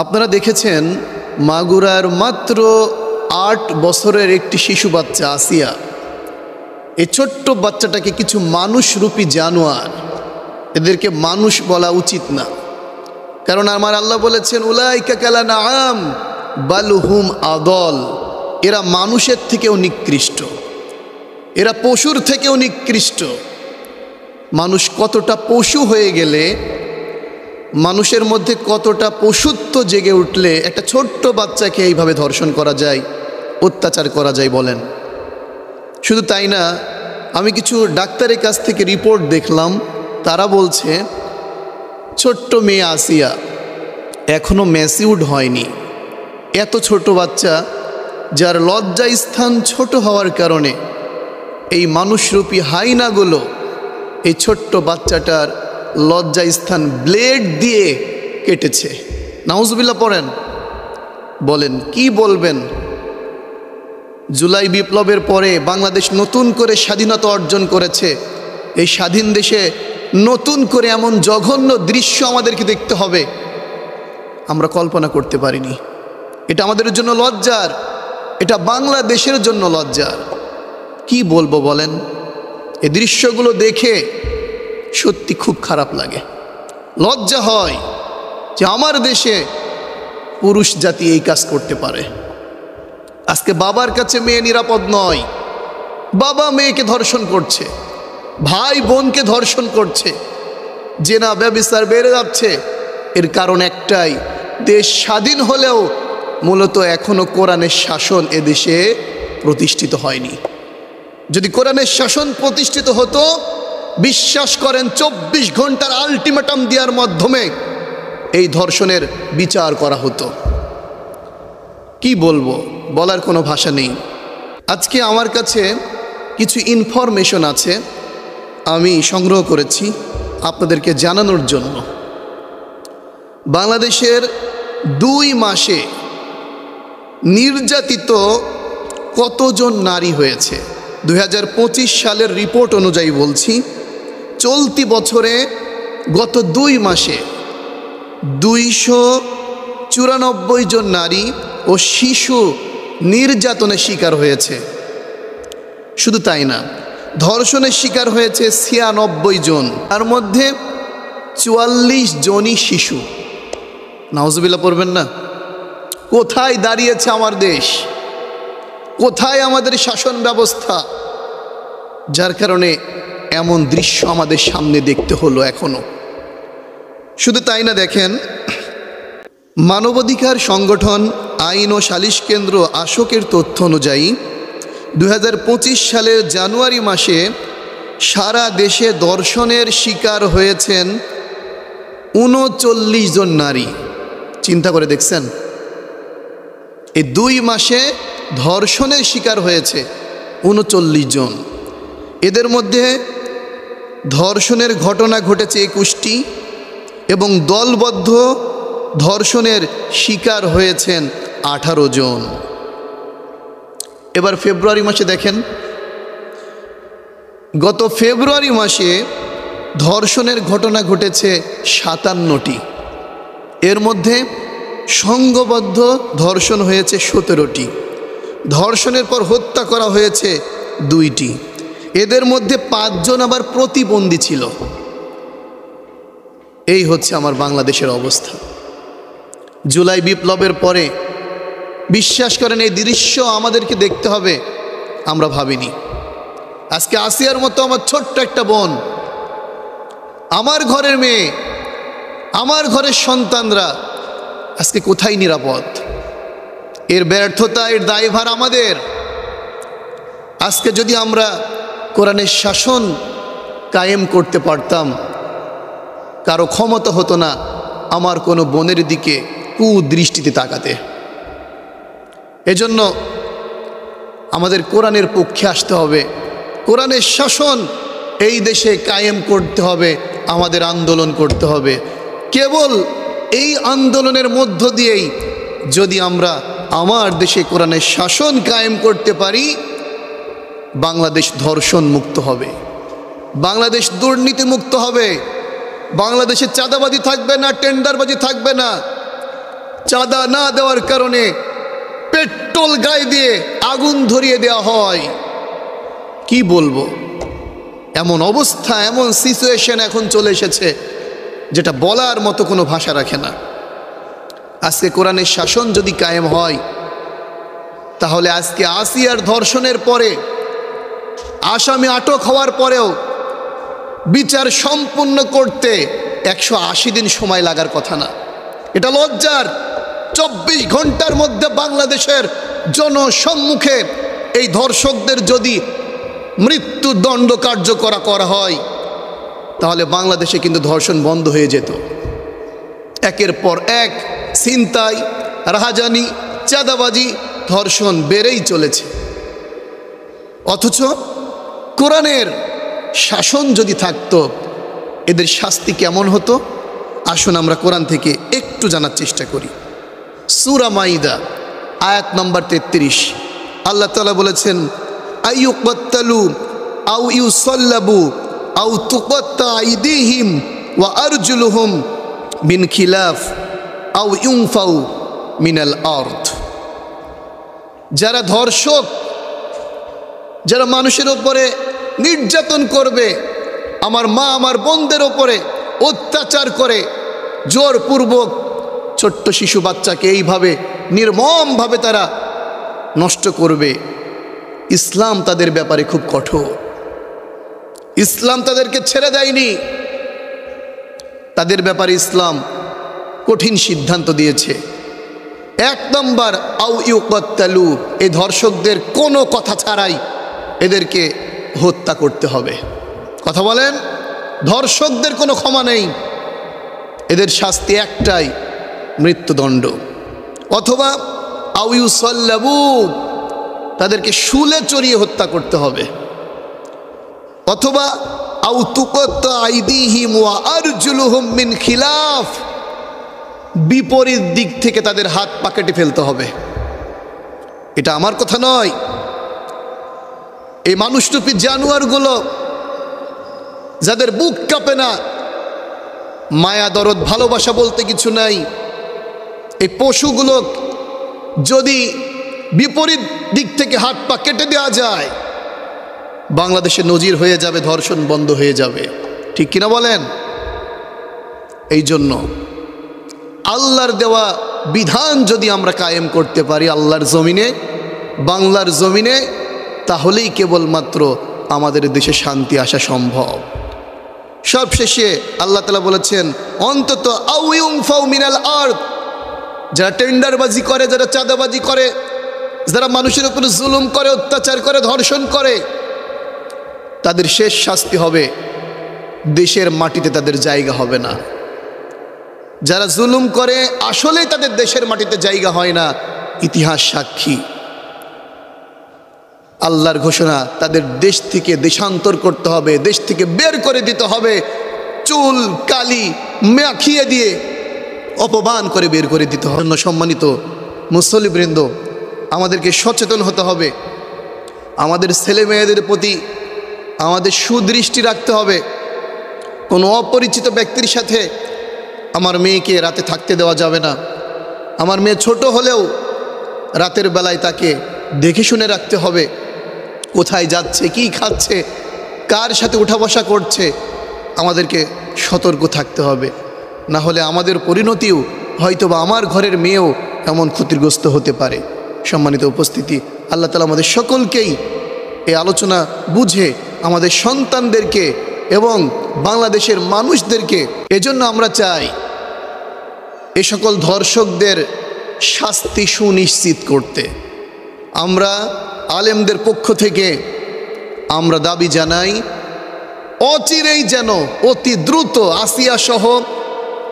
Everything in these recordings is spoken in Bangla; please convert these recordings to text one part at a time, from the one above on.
আপনারা দেখেছেন মাগুরার মাত্র ৮ বছরের একটি শিশু বাচ্চা আসিয়া, এই ছোট্ট বাচ্চাটাকে কিছু মানুষরূপী জানোয়ার, এদেরকে মানুষ বলা উচিত না, কারণ আমার আল্লাহ বলেছেন উলাইকা কালানআম বাল হুম আদল, এরা মানুষের থেকেও নিকৃষ্ট, এরা পশুর থেকেও নিকৃষ্ট। মানুষ কতটা পশু হয়ে গেলে, মানুষের মধ্যে কতটা পশুত্ব জেগে উঠলে একটা ছোট্ট বাচ্চাকে এইভাবে ধর্ষণ করা যায়, অত্যাচার করা যায় বলেন। শুধু তাই না, আমি কিছু ডাক্তারের কাছ থেকে রিপোর্ট দেখলাম, তারা বলছে ছোট্ট মেয়ে আসিয়া এখনও ম্যাচিউরড হয়নি, এত ছোট বাচ্চা যার লজ্জা স্থান ছোট হওয়ার কারণে এই মানুষরূপী হাইনাগুলো এই ছোট্ট বাচ্চাটার লজ্জা স্থান ব্লেড দিয়ে কেটেছে। নাউজুবিল্লাহ পড়েন, বলেন কি বলবেন? জুলাই বিপ্লবের পরে বাংলাদেশ নতুন করে স্বাধীনতা অর্জন করেছে, এই স্বাধীন দেশে নতুন করে এমন জঘন্য দৃশ্য আমাদেরকে দেখতে হবে আমরা কল্পনা করতে পারিনি। এটা আমাদের জন্য লজ্জার, এটা বাংলাদেশের জন্য লজ্জার। কি বলবো বলেন? এই দৃশ্যগুলো দেখে সত্যি খুব খারাপ লাগে, লজ্জা হয় যে আমার দেশে পুরুষ জাতি এই কাজ করতে পারে। আজকে বাবার কাছে মেয়ে নিরাপদ নয়, বাবা মেয়েকে ধর্ষণ করছে, ভাই বোনকে ধর্ষণ করছে, জেনা ব্যভিচার বেড়ে যাচ্ছে। এর কারণ একটাই, দেশ স্বাধীন হলেও মূলত এখনো কোরআনের শাসন এদেশে প্রতিষ্ঠিত হয়নি। যদি কোরআনের শাসন প্রতিষ্ঠিত হতো, বিশ্বাস করেন 24 ঘন্টার আলটিমেটাম দেওয়ার মাধ্যমে এই ধর্ষণের বিচার করা হতো। কি বলবো, বলার কোনো ভাষা নেই। আজকে আমার কাছে কিছু ইনফরমেশন আছে, আমি সংগ্রহ করেছি আপনাদেরকে জানানোর জন্য। বাংলাদেশের 2 মাসে নির্যাতিত কতজন নারী হয়েছে 2025 সালের রিপোর্ট অনুযায়ী বলছি, চলতি বছরে গত 2 মাসে 294 জন নারী ও শিশু নির্যাতনের শিকার হয়েছে। শুধু তাই না, ধর্ষণের শিকার হয়েছে 96 জন, তার মধ্যে 44 জনই শিশু। নাউজুবিল্লাহ পড়বেন না? কোথায় দাঁড়িয়েছে আমার দেশ? কোথায় আমাদের শাসন ব্যবস্থা, যার কারণে এমন দৃশ্য আমাদের সামনে দেখতে হলো এখনো? শুধু তাই না, দেখেন, মানবাধিকার সংগঠন আইন ও সালিশ কেন্দ্র আশোকের তথ্য অনুযায়ী 2025 সালের জানুয়ারি মাসে সারা দেশে ধর্ষণের শিকার হয়েছেন 39 জন নারী। চিন্তা করে দেখছেন, এই 2 মাসে ধর্ষণের শিকার হয়েছে 39 জন। এদের মধ্যে ধর্ষণের ঘটনা ঘটেছে 21টি এবং দলবদ্ধ ধর্ষণের শিকার হয়েছেন 18 জন। এবার ফেব্রুয়ারি মাসে দেখেন, গত ফেব্রুয়ারি মাসে ধর্ষণের ঘটনা ঘটেছে 57টি, এর মধ্যে সংঘবদ্ধ ধর্ষণ হয়েছে 17টি, ধর্ষণের পর হত্যা করা হয়েছে 2টি, এদের মধ্যে 5 জন আবার প্রতিবন্ধী ছিল। এই হচ্ছে আমার বাংলাদেশের অবস্থা। জুলাই বিপ্লবের পরে বিশ্বাস করেন এই দৃশ্য আমাদেরকে দেখতে হবে, আমরা ভাবিনি। আজকে আসিয়ার মতো আমার ছোট্ট একটা বোন, আমার ঘরের মেয়ে, আমার ঘরের সন্তানরা আজকে কোথায় নিরাপদ? এর ব্যর্থতা, এর দায়ভার আমাদের। আজকে যদি আমরা কোরআনের শাসন কায়েম করতে পারতাম, কারো ক্ষমতা হতো না আমার কোনো বোনের দিকে কুদৃষ্টিতে তাকাতে। এজন্য আমাদের কোরআনের পক্ষে আসতে হবে, কোরআনের শাসন এই দেশে কায়েম করতে হবে, আমাদের আন্দোলন করতে হবে। কেবল এই আন্দোলনের মধ্য দিয়েই যদি আমরা আমার দেশে কোরআনের শাসন কায়েম করতে পারি, বাংলাদেশ ধর্ষণ মুক্ত হবে, বাংলাদেশ দুর্নীতি মুক্ত হবে, বাংলাদেশে চাঁদাবাজি থাকবে না, টেন্ডারবাজি থাকবে না, চাঁদা না দেওয়ার কারণে পেট্রোল গায়ে দিয়ে আগুন ধরিয়ে দেওয়া হয়। কি বলবো, এমন অবস্থা, এমন সিচুয়েশন এখন চলে এসেছে যেটা বলার মতো কোনো ভাষা রাখে না। আজকে কোরআনের শাসন যদি কায়েম হয়, তাহলে আজকে আসিয়ার ধর্ষণের পরে আসামি আটক হওয়ার পরেও বিচার সম্পূর্ণ করতে 180 দিন সময় লাগার কথা না। এটা লজ্জার। 24 ঘন্টার মধ্যে বাংলাদেশের জনসম্মুখে এই ধর্ষকদের যদি মৃত্যুদণ্ড কার্যকর করা হয়, তাহলে বাংলাদেশে কিন্তু ধর্ষণ বন্ধ হয়ে যেত। একের পর এক ছিনতাই, রাহাজানি, চাঁদাবাজি, ধর্ষণ বেড়েই চলেছে। অথচ কোরআনের শাসন যদি থাকতো, এদের শাস্তি কেমন হতো? আসুন আমরা কোরআন থেকে একটু জানার চেষ্টা করি। সূরা মাইদা আয়াত নম্বর 33, আল্লাহ তাআলা বলেছেন, আইয়ুকাত্তালু আও ইউসাল্লাবু আও তুকাত্তা আইদিহিম ওয়া আরজুলুহুম মিন খিলাফ আও ইউনফাউ মিনাল আরদ। যারা ধর্ষক, যারা মানুষের উপরে নির্যাতন করবে, আমার মা আমার বোনদের ওপরে অত্যাচার করে, জোরপূর্বক ছোট্ট শিশু বাচ্চাকে এইভাবে নির্মমভাবে তারা নষ্ট করবে, ইসলাম তাদের ব্যাপারে খুব কঠোর। ইসলাম তাদেরকে ছেড়ে দেয়নি, তাদের ব্যাপারে ইসলাম কঠিন সিদ্ধান্ত দিয়েছে। 1 নম্বর, আও ইউকাত্তালু, এই ধর্ষকদের কোনো কথা ছাড়াই এদেরকে হত্যা করতে হবে। কথা বলেন, ধর্ষকদের কোনো ক্ষমা নেই, এদের শাস্তি একটাই, মৃত্যুদণ্ড। অথবা আও ইউসাল্লাবু, তাদেরকে শুলে চড়িয়ে হত্যা করতে হবে। অথবা আও তুকাত্তা আইদিহিম ওয়া আরজুলুহুম মিন খিলাফ, বিপরীত দিক থেকে তাদের হাত পা কেটে ফেলতে হবে। এটা আমার কথা নয়, এই মানুষরূপী জানোয়ারগুলো, যাদের বুক কাঁপে না, মায়া দরদ ভালোবাসা বলতে কিছু নাই, এই পশুগুলো যদি বিপরীত দিক থেকে হাত পা কেটে দেওয়া যায়, বাংলাদেশে নজির হয়ে যাবে, ধর্ষণ বন্ধ হয়ে যাবে। ঠিক কিনা বলেন? এই জন্য আল্লাহর দেওয়া বিধান যদি আমরা কায়েম করতে পারি আল্লাহর জমিনে, বাংলার জমিনে, তাহলেই কেবলমাত্র আমাদের দেশে শান্তি আসা সম্ভব। সবশেষে আল্লাহ তাআলা বলেছেন, অন্তত আও ইউনফাউ মিনাল আরদ, যারা টেন্ডারবাজি করে, যারা চাঁদাবাজি করে, যারা মানুষের উপরে জুলুম করে, অত্যাচার করে, ধর্ষণ করে, তাদের শেষ শাস্তি হবে দেশের মাটিতে তাদের জায়গা হবে না। যারা জুলুম করে আসলেই তাদের দেশের মাটিতে জায়গা হয় না, ইতিহাস সাক্ষী। আল্লাহর ঘোষণা, তাদের দেশ থেকে দেশান্তর করতে হবে, দেশ থেকে বের করে দিতে হবে, চুল কালি মাখিয়ে দিয়ে অপমান করে বের করে দিতে হবে। সম্মানিত মুসল্লিবৃন্দ, আমাদেরকে সচেতন হতে হবে, আমাদের ছেলে মেয়েদের প্রতি আমাদের সুদৃষ্টি রাখতে হবে। কোনো অপরিচিত ব্যক্তির সাথে আমার মেয়েকে রাতে থাকতে দেওয়া যাবে না। আমার মেয়ে ছোট হলেও রাতের বেলায় তাকে দেখে শুনে রাখতে হবে, কোথায় যাচ্ছে, কি খাচ্ছে, কার সাথে উঠা বসা করছে, আমাদেরকে সতর্ক থাকতে হবে। না হলে আমাদের পরিণতিও হয়তোবা আমার ঘরের মেয়েও এমন ক্ষতিগ্রস্ত হতে পারে। সম্মানিত উপস্থিতি, আল্লাহ তাআলা আমাদের সকলকেই এই আলোচনা বুঝে আমাদের সন্তানদেরকে এবং বাংলাদেশের মানুষদেরকে, এজন্য আমরা চাই এ সকল ধর্ষকদের শাস্তি সুনিশ্চিত করতে। আমরা আলেমদের পক্ষ থেকে আমরা দাবি জানাই, অচিরেই যেন অতি দ্রুত আসিয়া সহ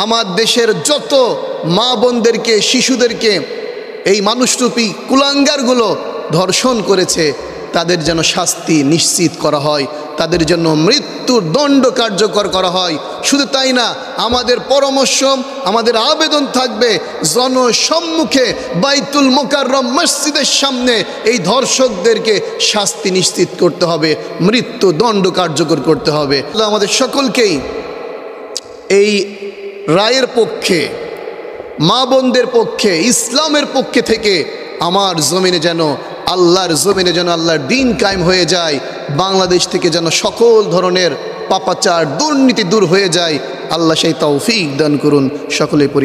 আমার দেশের যত মা বোনদেরকে, শিশুদেরকে এই মানুষরূপী কুলাঙ্গারগুলো ধর্ষণ করেছে, তাদের যেন শাস্তি নিশ্চিত করা হয়, তাদের জন্য মৃত্যুর দণ্ড কার্যকর করা হয়। শুধু তাই না, আমাদের পরামর্শ, আমাদের আবেদন থাকবে, জনসম্মুখে বাইতুল মোকাররম মসজিদের সামনে এই ধর্ষকদেরকে শাস্তি নিশ্চিত করতে হবে, মৃত্যু দণ্ড কার্যকর করতে হবে। আমাদের সকলকেই এই রায়ের পক্ষে মা বোনদের পক্ষে, ইসলামের পক্ষে থেকে আমার জমিনে যেন, আল্লাহর জমিনে যেন আল্লাহর দিন কায়েম হয়ে যায়। বাংলাদেশ থেকে যেন সকল ধরনের পাপাচার দুর্নীতি দূর হয়ে যায়। আল্লাহ সেই তৌফিক দান করুন সকলে।